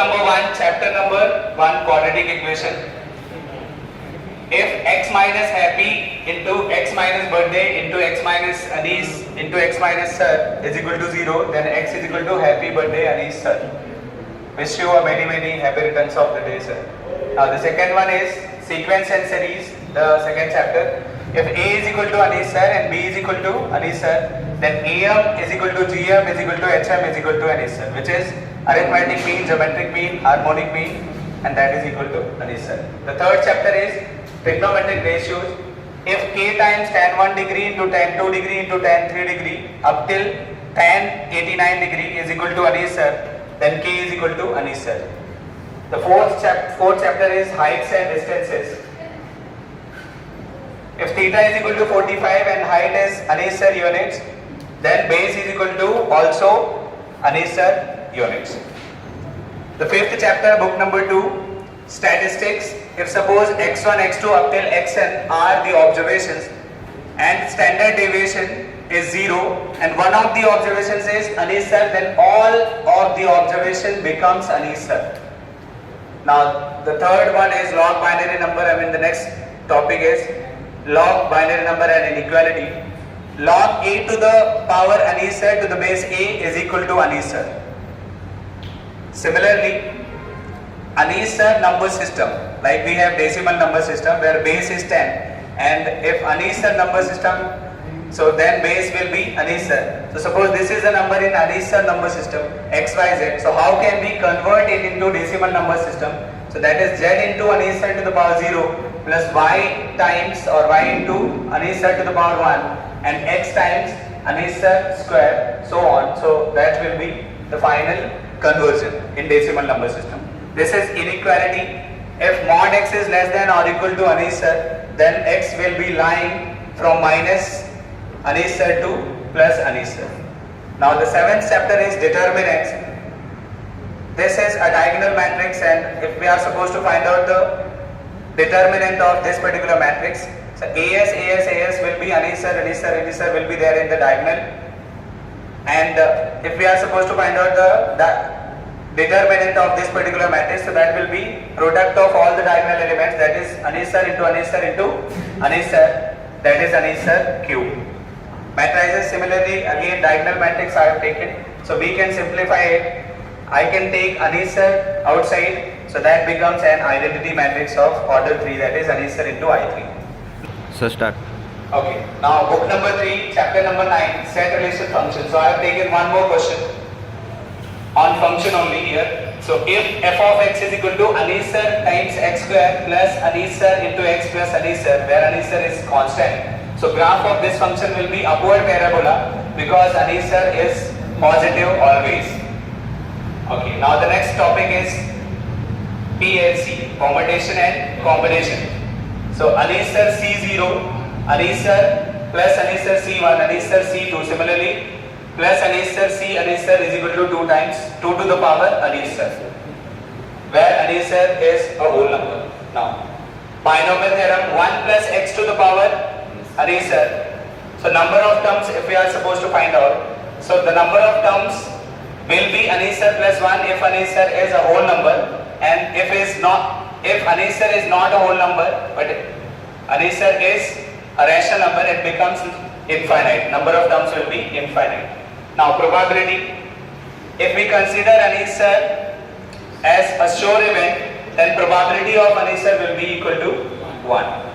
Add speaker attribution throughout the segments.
Speaker 1: number 1, chapter number 1, quadratic equation. If x minus happy into x minus birthday into x minus Anis into x minus sir is equal to 0, then x is equal to happy birthday Anis sir. Wish you a many happy returns of the day, sir. Now the second one is sequence and series, the second chapter. If A is equal to Anis sir and B is equal to Anis sir, then AM is equal to GM is equal to HM is equal to Anis sir, which is arithmetic mean, geometric mean, harmonic mean, and that is equal to Anis sir. The third chapter is trigonometric ratios. If k times tan 1 degree into tan 2 degree into tan 3 degree up till tan 89 degree is equal to Anis sir, then k is equal to Anis sir. The fourth chapter is heights and distances. If theta is equal to 45 and height is Anis sir units, then base is equal to also Anis sir units. The fifth chapter, book number 2, statistics. If suppose x1, x2 up till xn are the observations and standard deviation is 0 and one of the observations is Anis sir, then all of the observation becomes Anis sir. Now the third one is log binary number. The next topic is log binary number and inequality. Log a to the power Anis sir to the base a is equal to Anis sir. Similarly, Anis sir number system, like we have decimal number system where base is 10, and if Anis sir number system, so then base will be Anis sir. So suppose this is a number in Anis sir number system xyz, so how can we convert it into decimal number system? So that is z into Anis sir to the power 0 plus y times or y into Anis sir to the power 1 and x times Anis sir square, so on. So that will be the final conversion in decimal number system. This is inequality. If mod x is less than or equal to Anis sir, then x will be lying from minus Anis sir to plus Anis sir. Now the seventh chapter is determinants. This is a diagonal matrix, and if we are supposed to find out the determinant of this particular matrix, so AS will be Anis sir will be there in the diagonal, and if we are supposed to find out the determinant of this particular matrix, so that will be product of all the diagonal elements, that is Anis sir into Anis sir into Anis sir, that is Anis sir cube. Matrices, similarly again diagonal matrix I have taken, so we can simplify it. I can take Anis sir outside, so that becomes an identity matrix of order 3, that is Anis sir into I3.
Speaker 2: So start.
Speaker 1: Okay, now book number 3, chapter number 9, set relation function. So I have taken one more question on function only here. So if f of x is equal to Anis sir times x square plus Anis sir into x plus Anis sir, where Anis sir is constant, so graph of this function will be upward parabola because Anis sir is positive always. Okay, now the next topic is PLC, permutation and combination. So Anis sir C0, Anis sir plus Anis sir C1, Anis sir C2, similarly plus Anis sir is equal to 2 times 2 to the power Anis sir, where Anis sir is a whole number. Now binomial theorem, 1 plus x to the power Anis sir. So number of terms if we are supposed to find out, so the number of terms will be Anis sir plus 1 if Anis sir is a whole number, and if Anis sir is not a whole number but Anis sir is a rational number, it becomes infinite. Number of terms will be infinite. Now probability, if we consider Anis sir as a sure event, then probability of Anis sir will be equal to 1.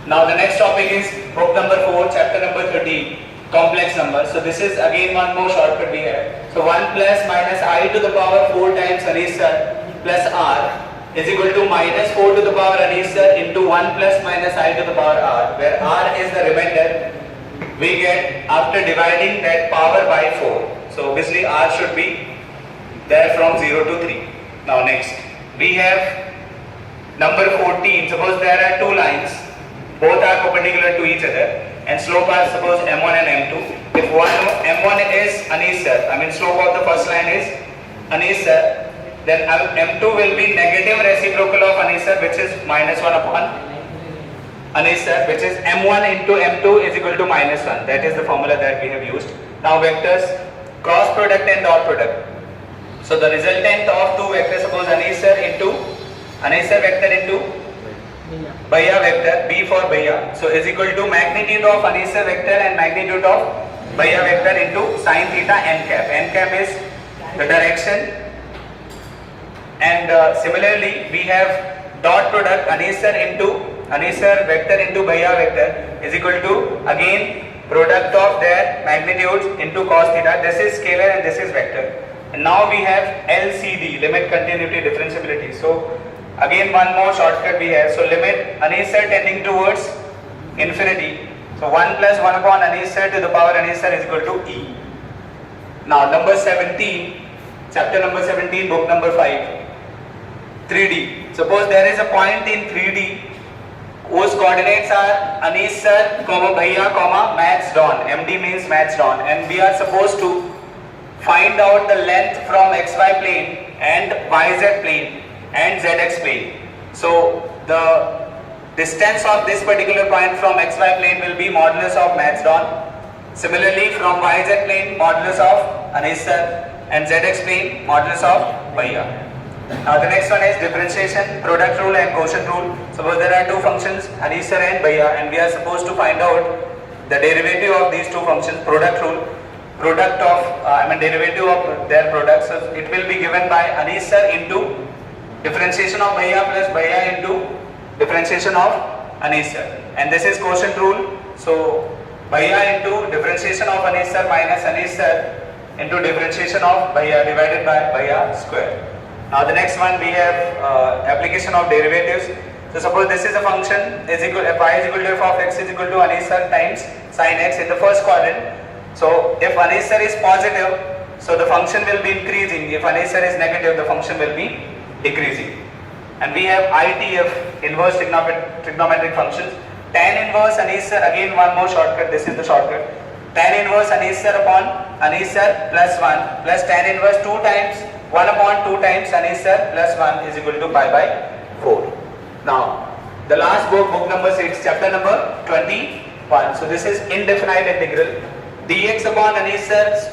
Speaker 1: Now the next topic is book number 4, chapter number 13, complex numbers. So this is again one more shortcut we have. So 1 plus minus I to the power 4 times Anis sir plus r is equal to minus 4 to the power Anis sir into 1 plus minus I to the power r, where r is the remainder we get after dividing that power by 4. So obviously r should be there from 0 to 3. Now next we have number 14. Suppose there are two lines, both are perpendicular to each other, and slope are suppose m1 and m2. If m1 is Anis sir, slope of the first line is Anis sir, then m2 will be negative reciprocal of Anis sir, which is minus 1 upon Anis sir, which is m1 into m2 is equal to minus 1. That is the formula that we have used. Now vectors, cross product and dot product. So the resultant of two vectors, suppose Anisar vector into Bhaiya vector, B for Bhaiya, so is equal to magnitude of Anisar vector and magnitude of Bhaiya vector into sin theta n cap. N cap is the direction, and similarly we have dot product Anisar vector into Bhaiya vector is equal to again product of their magnitudes into cos theta. This is scalar and this is vector. And now we have LCD, limit continuity differentiability. So again one more shortcut we have. So limit Anisar tending towards infinity. So 1 plus 1 upon Anisar to the power Anisar is equal to E. Now number 17, chapter number 17, book number 5, 3D. Suppose there is a point in 3D whose coordinates are Anisar, Bhaiya, matched on. MD means matched on. And we are supposed to find out the length from XY plane and YZ plane and ZX plane. So the distance of this particular point from XY plane will be modulus of matched on. Similarly from YZ plane modulus of Anisar and ZX plane modulus of Bhaiya. Now the next one is differentiation, product rule and quotient rule. Suppose there are two functions Anisar and Bhaiya, and we are supposed to find out the derivative of these two functions. Product rule, derivative of their products. So it will be given by Anisar into differentiation of Bhaiya plus Bhaiya into differentiation of Anisar, and this is quotient rule. So Bhaiya into differentiation of Anisar minus Anisar into differentiation of Bhaiya divided by Bhaiya square. Now the next one we have application of derivatives. So suppose this is a function is equal y is equal to f of x is equal to Anisar times sin x in the first quadrant. So if Anisar is positive, so the function will be increasing. If Anisar is negative, the function will be decreasing. And we have ITF, inverse trigonometric functions. Tan inverse Anisar, again one more shortcut, this is the shortcut. Tan inverse Anisar upon Anisar plus 1 plus tan inverse 2 times 1 upon 2 times Anisar plus 1 is equal to pi by 4. Now the last book, book number 6, chapter number 21. So this is indefinite integral. Dx upon Anisar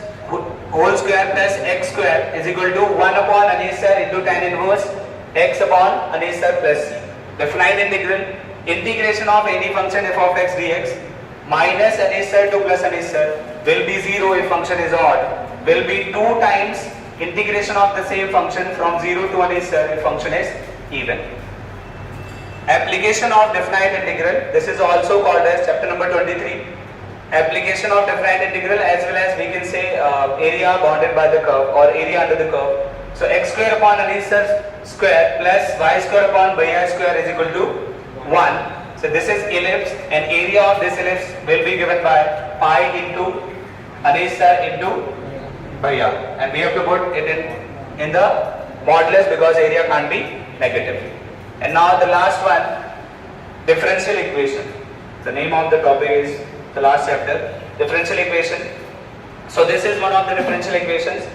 Speaker 1: whole square plus x square is equal to 1 upon Anisar into tan inverse x upon Anisar plus c. Definite integral, integration of any function f of x dx minus Anisar to plus Anisar will be 0 if function is odd, will be 2 times integration of the same function from 0 to Anisar if function is even. Application of definite integral, this is also called as chapter number 23. Application of definite integral, as well as we can say area bounded by the curve or area under the curve. So x square upon Anisar square plus y square upon Bhaiya square is equal to 1. So this is ellipse, and area of this ellipse will be given by pi into Anisar into Bhaiya, and we have to put it in the modulus because area can't be negative. And now the last one, differential equation. The name of the topic is the last chapter, differential equation. So this is one of the differential equations.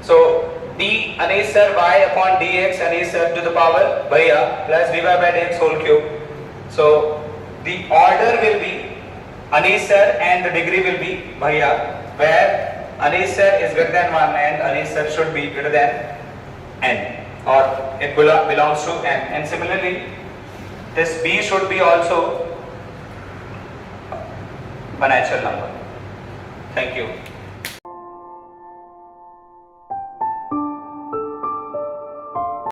Speaker 1: So d Anisar y upon dx Anisar to the power Bhaiya plus dy by dx whole cube. So the order will be Anisar and the degree will be Bhaiya, where Anisar is greater than 1 and Anisar should be greater than n, or it belongs to n. And similarly this b should be also a natural number. Thank you.